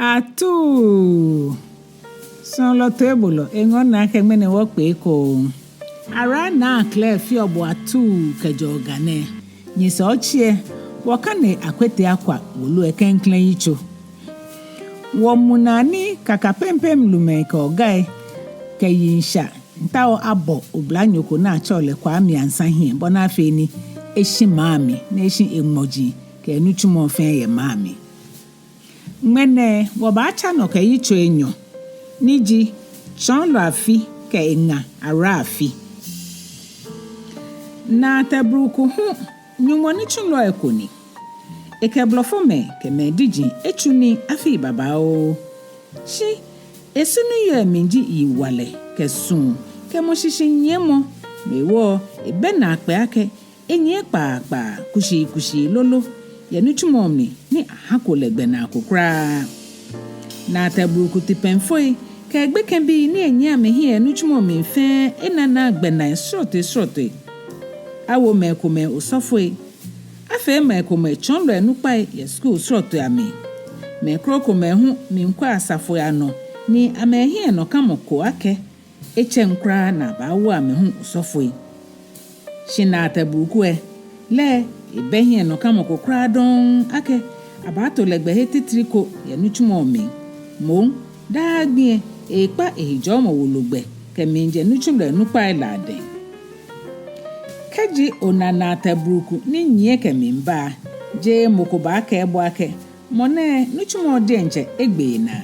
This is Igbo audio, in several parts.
Atu son lo table engon na ke mene wo pe ko ara na clear fi obo atu kejo gane nyi so chie wo ka ne akwete akwa wolu ekenklen yicho wo munani kaka pempem lume ka ogai ke yinsha ntawo abo oblanyoko na achole kwa mi ansa hie bona afi ni eshi mami na eshi emoji ke nuchumo fen ye mami Mene wabacha no ka yicho enyo niji chonlo afi ka enga ara afi na tabruku hu nyumoni chunlo ekoni eke blofo me ke me diji echuni afi baba o shi esunu yo minji iwale ke sun ke mo shishi nyemo mewo ebe na akpe ake enye pa kushi lolo Yanuchumomi ni ahakolegbe na akokra na tabruku tipenfoi ka egbe kan bi ni enya me hi yanuchumomi fe enana gbe na srote awo mekome osofoi afa mekome chonlo enupa ye school srote ami me kroko me hu mi nkwa asafo ano ni amehi eno kamoko ake eche nkra na bawo ame hu osofoi shina tabruku le Ibehie no kama kokra don ake abato legbe hetitriko ya nuchumomi mo dagbie epa ehijomo wologbe keminje nuchumre nupa ilade keji onana tabruku ni nye kemimba je mokoba ake ebo ake mone nuchumo denje egbe na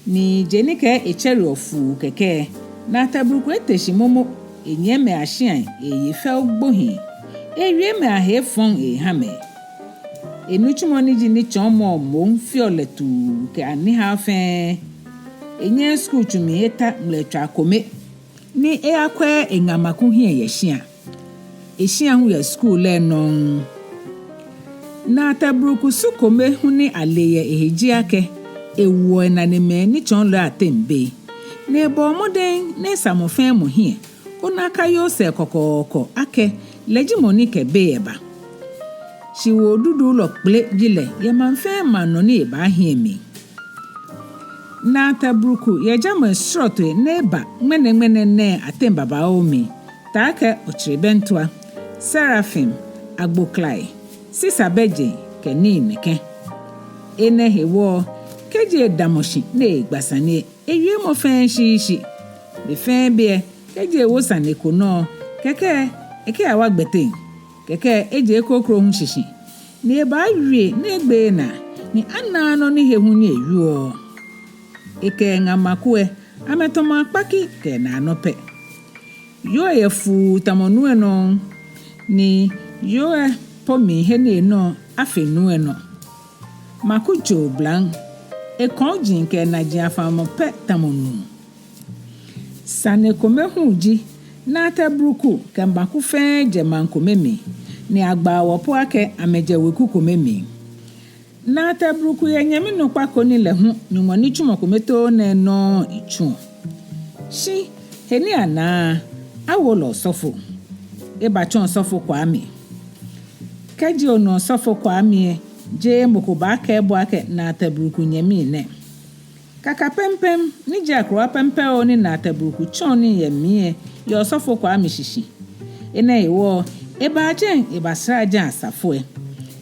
ni jenike echeri ofu keke na tabruku eteshimomo enyeme ashian eyife ogbohin Ewie me ahefon hame enuchumoni ji ni chomo mo mfioletu ke ani ha fe enye school tumi eta mletwa kome ni akwe engamaku hie yeshia eshia hu ya school le non na tabruku su kome hu ni aleye eheji ake ewo na ne me ni chonlo atembe ne bo moden ne samofen mo hie onaka yo se kokoko ake Leji Monique Beba. She will do look play gile, ye man fair man no ne ba hear me. Na tabruku, ye jama short neighbor, mene ne atemba ba omi. Take ochrebentua, Seraphim, Agboklai, Sisa Beje, Keni neke. Ene he wo, keje damoshi, ne gbasane, ye mo fen shi. The fen beer, keje wosane kono, keke. Eke awagbete keke eje ekokro hu shishi ni eba wie na egbe na ni anano ni hehu ni eyuo eke ngamakue ametoma paki ke na anope yo efu tamonu eno ni yo pomi he ni no afenu eno makujo blanc e konjin ke na ji afamo pe tamonu sane komehu ji na tabruku kambaku fe jemanko meme ni agba wopo ake amejeweku komeme na tabruku yenyemi no pako ni lehu nyumoni chumoko meto na no ichu shi heni ana awolo sofo ebachon sofo kwa ami keji ono sofo kwa ami je mokoba ake ebo ake na tabruku nyemi ne kaka pempem ni jakro pempe oni na tabruku choni yemie yo sofo kwa mishishi ene iwo eba ajen ibasra ajen asafoe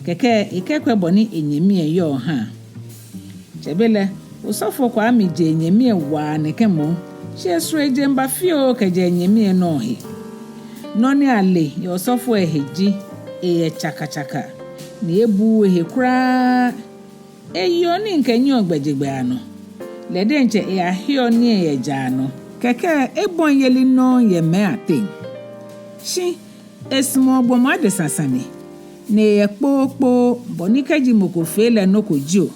keke ikekwe boni enyemie yo ha chebele usofo kwa mije enyemie wa nekemo shesro eje mba fio keje enyemie no he noni ale yo sofo eheji chaka ni ebu ehekura eyo ni nkenyi ogbejegbe ano lede nche ahio ni ejano keke ebon yeli no ye me ate shi esmo ogbomo ade sasane ne ye popo bonikeji moko fele no kojio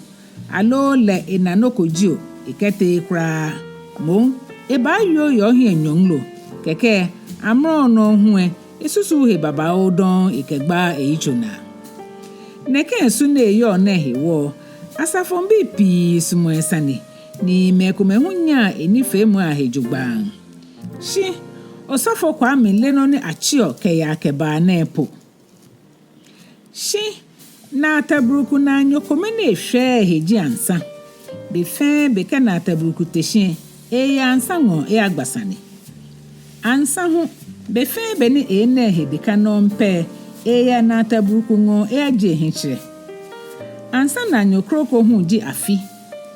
alo le ina no kojio ikete kra mo eba yo hi enyonlo keke amro no hue isusu he baba odon ikegba eichona neke esu ne yo na hewo asafo mbi pi sumo esane ni mekome hunya enife mu ahejugba shi osofo kwa mi leno ni achio ke ya keba na epo shi na tabruku na nyokome na ehwe heji ansa befe beke na atabruku teshin eya ansa ngo e agbasane ansa ho befe bene ene hedika no mpe eya na atabruku ngo e aje hinchire ansa na nyokroko hu di afi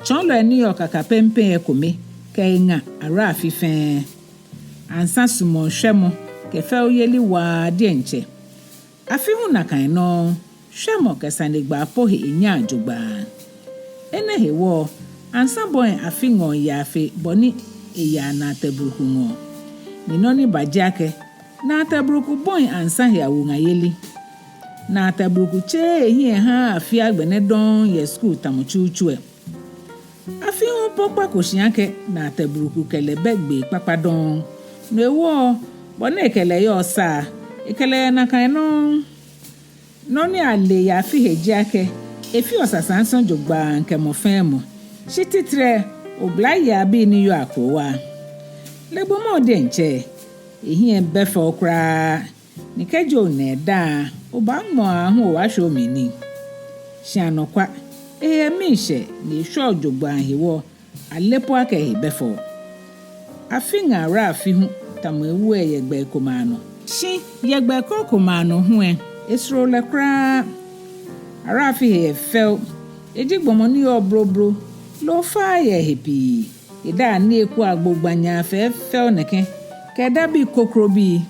chonlo eni okaka pempe ekome kenga ara afi fe ansa sumo hwemo kefe oyeli wa de nche afi hu na kan no hwemo kesane gba pohe enya ajogba ene hewo ansa boy afi ngo ya afi boni eya na atabruku ngo ni noni bajake na atabruku boy ansa ya wunga yeli na atabruku che ehie ha afi agbene don ye school tamuchuchue afi hu pokpa koshiake na atabruku kelebe gbe papadon newo boni ekele yo sa ekele na kan no ni ale ya afi hejiake efi osasanson jogba nke mo femo shititre oblaya bi ni yo akrowa lebo mo de nche ehie befa okra ni kejo na da oba mo ahu wa hwo mini shanokwa mishe ni sho jogba hewo alepo aka he befo afinga ra afihu tamewu yegbe komano shi yegbe komano hu esro le kra ara afi he fel ejigbomo ni obrobro lo fa ye hepi ida ni eku agbogbanya fe fel neke keda bi kokro bi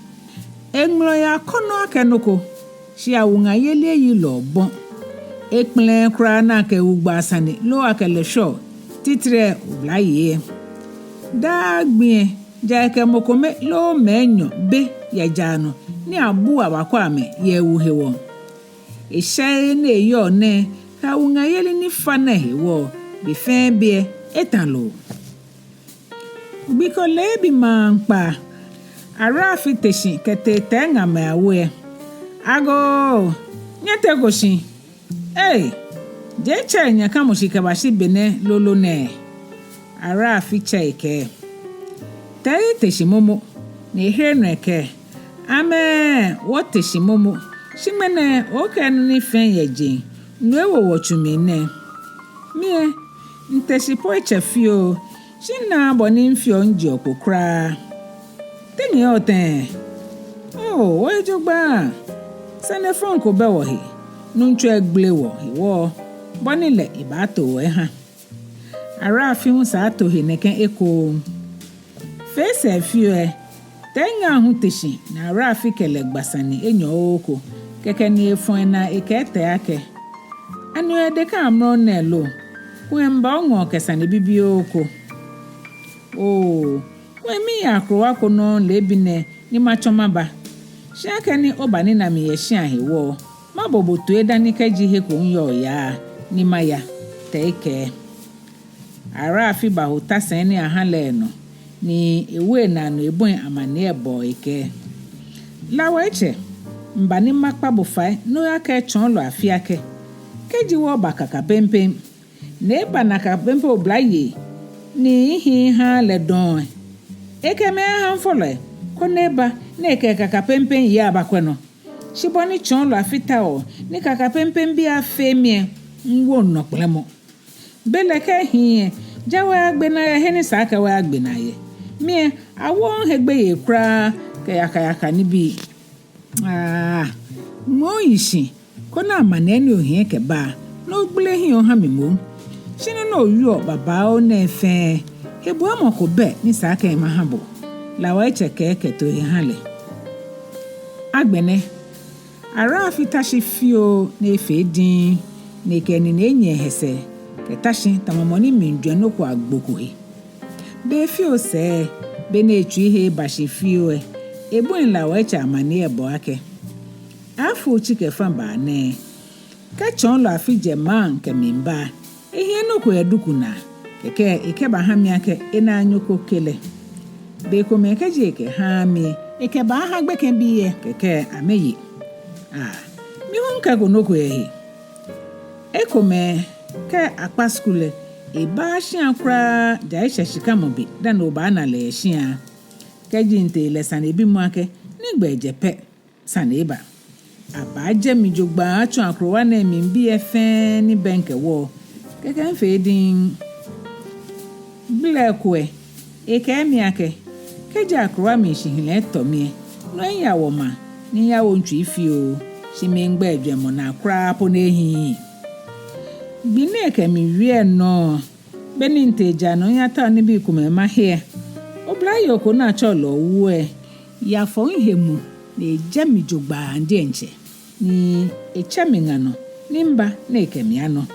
enlo ya kono akenoko shi awunga yele yi lo bon ekplen kra na ke ugba sane lo akele sho titre oblaye dagbie jaike mokome lo menyo be ya jano ni abu awakwa me ye wuhewo ishe ne yo ne ka unga yeli ni fana hewo be fe be etalo biko lebi manpa ara fiteshin kete tenga me awe ago nyete goshin je chenya kamushika bashi bene lolo ne ara ficha ike tei teshimomo ne henu eke ame wo teshimomo shimene oke ni fen yeje nwewo wochumi ne mie nteshipo echefio shina boni mfio nji okokra teni oten ojogba sene fonko bewo he nunchu egblewo iwo bonile ibato ha ara afiun sa to he neken eko face fie tenga hu teshi na ara afikele gbasani enyo oko keke ni efon na ekete ake anu edeka amro nelo kwemba onwo kesani bibi oko kwemi akrowa kono lebine ni machoma ba shake ni obani na mi yeshi ahewo mabobo to edani keji he ko nyo ya ni maya teke ara afi ba hota sene ahale no ni ewe na no ebon amane ebo ike lawa eche mbani makpa bo fai no aka chon lo afi ake keji wo bakaka pempem ne ba na ka pempe oblaye ni hi ha le don eke me ha mfole ko neba ne ke kaka pempem ya abakweno shiboni chon lo afita o ni kaka pempem bi afemie nwo nnoplemo beleke hi jawa agbena he ni saka wa agbena ye mie awon hegbe ye kra kayaka nibi mo yishi kona maneni ohie ke ba no gbele hi o ha memo shine no yo baba o na efe hebu amoko be ni saka e mahabo lawa echeke keto he hale agbene ara afitashi fio na efe din na keni na enye hese ketashi tamamoni mindwe no kwa agbokohe be fio se be na echu ihe bashi fio ebu lawa echa amani ebo ake afu chike famba ne ka chon lo afije man ke mimba ihe no ko edukuna keke ikeba hami ake ina anyuko kele be ko me keje ke hami ikeba ha gbeke biye keke ameyi mi hunka ko no ko ehi ekome ke akpa skule e ba hia kra dai shashika mobi dan oba na le hia keji nte lesan ebi mu ake nigba ejepe saneba abaje mi jogba achu akrowa na mi bi efe ni benke wo keke nfe din blekwe eke miake keja akrowa mi shihile tomie no ya woma ni ya wontu ifio shimengba edwemo na akra po na ehi bine ke mi wie no beni nteja no ya ta ni bi kumema he obla yoko na cholo wue ya fo nhemu na ejami jogba ndi enche ni echami no nimba na ekemi ano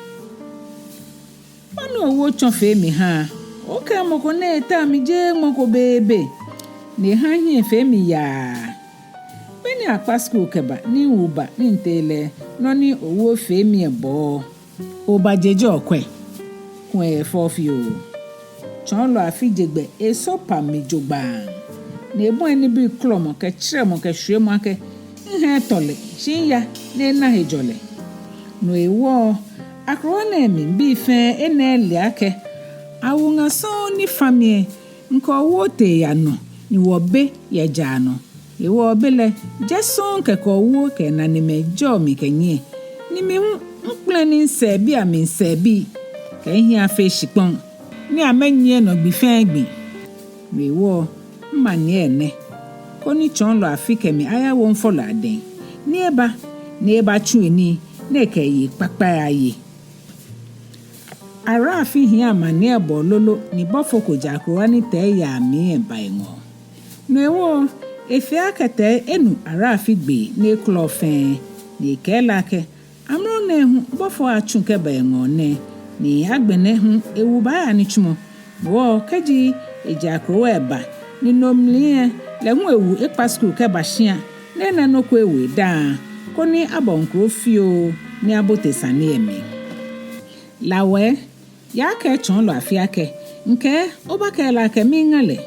ono owo chonfe mi ha oke moko na eta mi je moko bebe ni ha hie fe mi ya beni akpa school keba ni uba ni ntele no ni owo fe mi ebo oba jeje okwe kun e fofio chon lo afijegbe esopa mi jogba na ebo eni bi klomo ke chire mo ke hwe mo ake ihe tole shinya na na hejole no ewo akro na emi bi fe enele ake awunga so ni famie nko wote ya no ni wobe ya jano ewo bele jeson ke ko wo ke na ni mejo mi kenye ni mi nplani nse bi a mi nse bi ke hi afa shipon ni amenye no gbi fe gbi ewo mmani ene koni chon lo afike mi aya won follow aden ni eba chueni na ke yi papa aye ara afi hi amani ebo lolo ni bofoko jakrowa ni te ya mi eba enwo no ewo efe akete enu ara afi gbe ni klofen ni kela ke amro na hu bofo achunke ba enwo ne ni agbene hu ewu ba ya ni chumo wo keji ejakrowa eba ni nomlie le hu ewu ekpa school ke ba hia na no ko ewu da koni abonkro fio ni abotesani emi lawe ya ke chon lo afia ke nke obake la ke mi ngale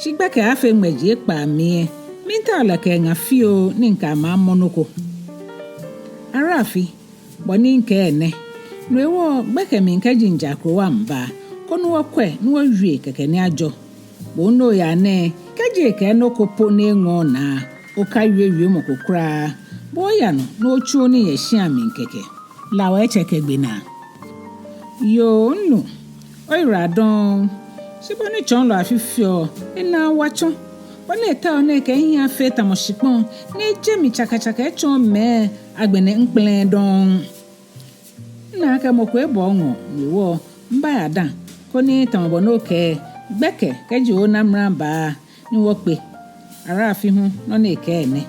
shigbe ke afa meji ekpa mi minta la ke nga fio ni nka ma monoko arafi boni nke ene no ewo gbeke mi nke jinja ko wa mba kono okwe no wie keke ni ajo bono ya ne keje ke no kopo ne ngo na o ka wie mo kokra boya no chuo ni ye hia mi nkeke lawe cheke gbina yo nu oira don siboni chon lo afifio ina wacho boni eta one ke hia fe tamoshipon ne jemi chaka chon me agbene nplen don na ka moko ebo onwo niwo mba ya dan koni tamobono ke gbeke keji o na mramba ni wo pe ara afi hu no na eke ene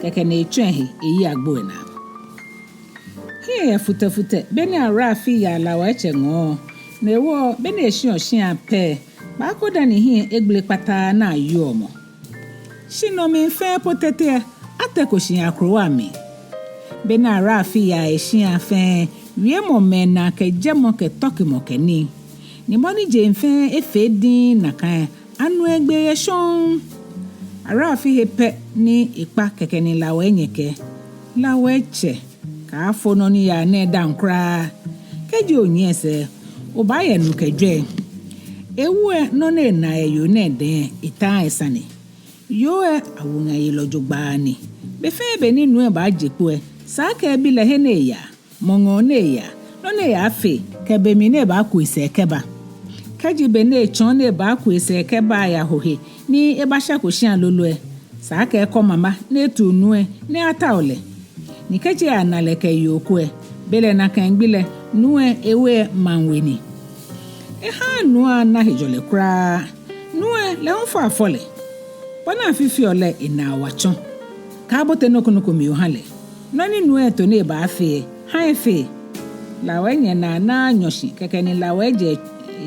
keke na echu ehi eyi agbo na ya fute beni arafi ya lawa eche ngo na ewo beni eshi ape ba ko da ni hi egbele pata na ayo mo shino mi fe potete ateko shi akrowa mi beni arafi ya eshi afe wie mo mena ke jemo ke toki mo ke ni boni je mfe efe din na kan anu egbe ye shon arafi hepe ni ipa keke ni lawa enyeke lawa eche ka afọ no ni ya na eda nkra keji onye ese obaye nu kedwe ewu no na eyo na ede ita esane yo awunga yelojogba ni be fe be ni nu e ba jepo sa ka bi le he na ya mongo na ya no na ya fe ke be mi na ba ku ise keba keji be na echon na ba ku ise keba ya hohe ni e ba sha ko shian lolo sa ka e ko mama na etu nu na ata ole nikeji analeke yokwe bele na kangbile nuwe ewe manweni ha nuwa na hejole kra nuwe le onfo afole bona afifi ole ina wachon ka bote nokonoko mi ohale noni nuwe to ne ba afi ha efe lawe nye na nyoshi keke ni lawe je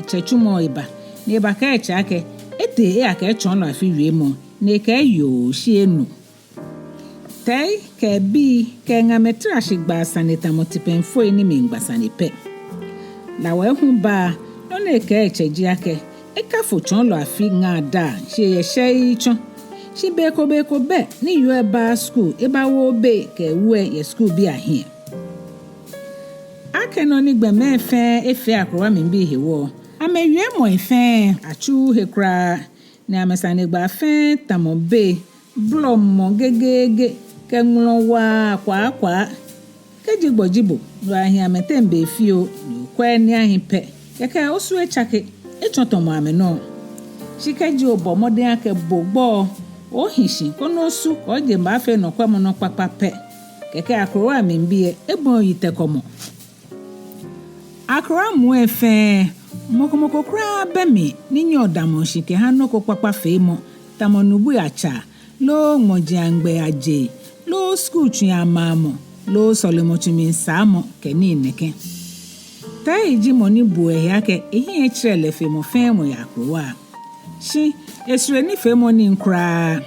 chechumo iba ne ba ka eche ake ete aka echon lo afi wiemo ne ke yo shienu tei ke bi ke nga metra shigba sanita motipenfo ni mingba sanipe lawe hu ba no ne ke echeji ake eka fochon lo afi nga da she ye she ichon shi beko be ni yu eba school eba wo be ke we ye school bi ahie ake no ni gbe mefe efe akrowa mi bi hewo amewie mo efe achu hekra ni amesane gba fe tamobe blom mo gegege kenwulo wa kwa kejigbojibo lo ahia metembe fio ni kwe ni ahin pe keke osu echake echoto mame no shikeji obomode ake bogbo ohishi konosu oje ma afe no kwemo no papape keke akrowa mimbie ebon yitekomo akrowa mu efe mokomoko kra bemi ninyo damo shike hanoko papa femo tamonubu acha lo ngojangbe aje lo school ya mamo lo solomochimi samo keni neke ta iji moni bu yake ehi echirele femo femo ya akrowa shi esure ni femo ni nkra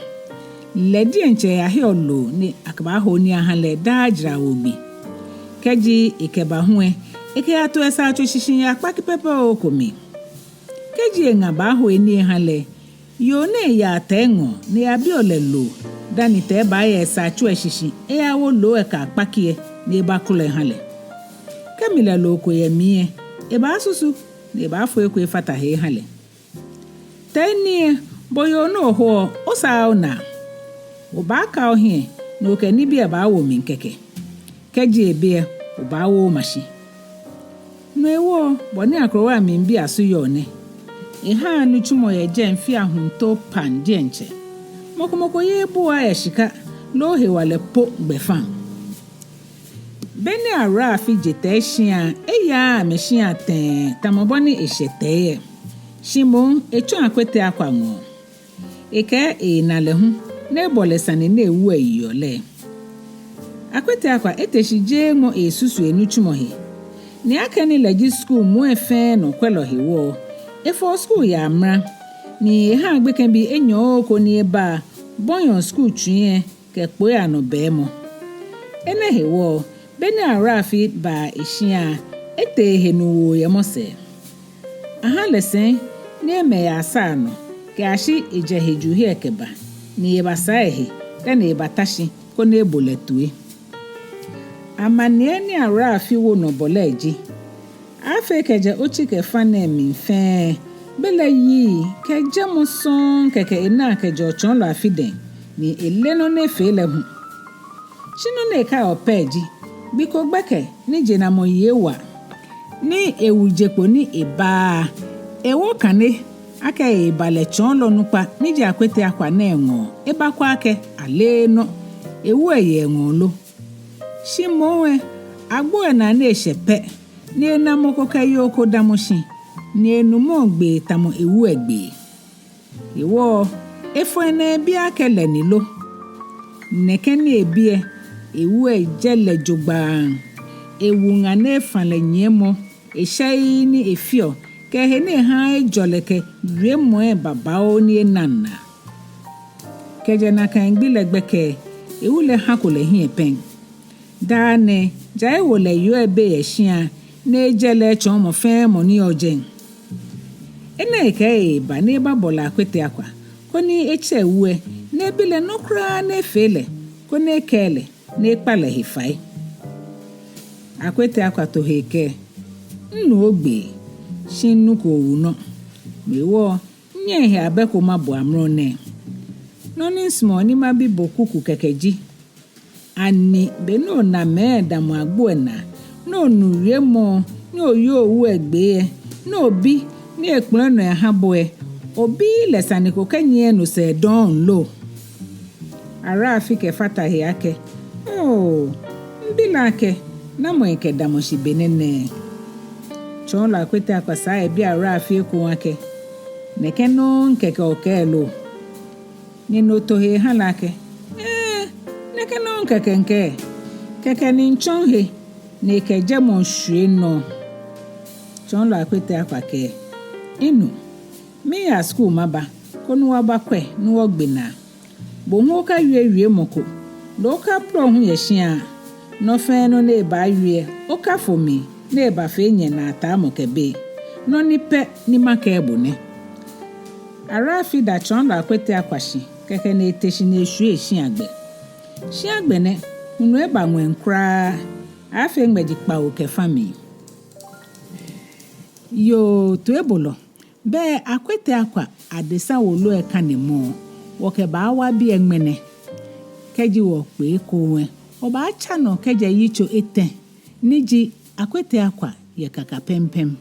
ledi enche ya hiolo ni akaba ho ni ahanle dajra obi keji ikeba hue eke ato esa acho shishin ya paki pepe okomi keji engaba ho eni ahanle yo ne ya tengo ni abiole lo dani te ba ya esa acho shishin e ya wo lo e ka pakie ni ba kule ahanle kemile lo ko ye mie e ba susu ni ba fo ekwe fata he ahanle teni boyo no ho osa na oba ka ohie no ke ni bia ba wo min keke keji ebe oba wo mashi no ewo boni akrowa min bia so yo ne e ha nu chumo ye je mfi ahunto pan die nche mokomoko ye bua ya shika lo he wale po gbefan beni ara fi jete hia eya mehia ten tamoboni ehete ye shimon echu akwete akwanwo eke na lehu na ebolesani na ewu eyole akwete akwa eteshije ngo esusu enuchumohi ni akani legi school mu efe no kwelo hiwo efo school ya amra ni ha agbeken bi enyo ko ni eba bonyon school tue ke po ya no bemo ene hiwo beni arafi ba ehia ete henuwo yemose aha lesen ni eme ya asano ke ashi ejeheju hi ekeba ni ebasa ehe na ebatashi ko na eboletue amanie ni arafi wo no boleji afe keje ochike fane mi fe bele yi keje muson keke ina keje ochon lo afiden ni eleno na efele hu shinu na ka opeji biko gbeke ni jena mo yewa ni ewujepo ni eba ewo kane aka ebale chon lo nupa niji akwete akwa na enwo ebakwa ake aleno ewu eye enwo lo shimowe agbo na na eshepe ni enamoko kayoko damoshi ni enumo gbe tamo ewu egbe iwo efo ene bi akele nilo neke ni ebie ewu ejele jogba ewu ngane fanle nyemo eshai ni efio ke hene ha ejoleke remo e babao ni enana keje na kan gbilegbeke ewule hakole hin pen dane jai wole yo ebe ehia na ejele chomo fe mo ni ojen ene ke ba ne ba bola akwete akwa koni eche uwe na ebile nokra na efele koni ekele na ekpale hifai akwete akwa to heke nnu ogbe shinu ko wuno mewo nye he abeko mabu amro ne noni smo ni mabi bokuku kekeji ani beno na me da mo agbo na no nurie mo ni oyo owu egbe no bi ni ekpon no habo obi lesani ko kenye no se don lo ara afike fata he ake mbila ake na mo nke da mo shibenene chon la kwete akwasa ebi ara afie ko ake neke no nkeke okelo ni no to he halake neke no nkeke nke keke ni nchon he ne keje mo hwe no chon la kwete akwake inu mi ya school maba konu wa bakwe nu ogbena bo hu ka wie moko lo ka pro hu ye hia no fe no na ba wie o ka fomi na ba fe nye na ata mo kebe no ni pe ni maka ebune ara fi da chon la kwete akwashi keke na eteshi na ehwu agbe ne unu e ba nwen kra afi ngbeji pa oke fami yo to ebolo be akwete akwa adesa wolo e kanemo woke ba wa bi enmene keji wo pe ko we oba cha no keje yicho eten niji akwete akwa ye kaka pempem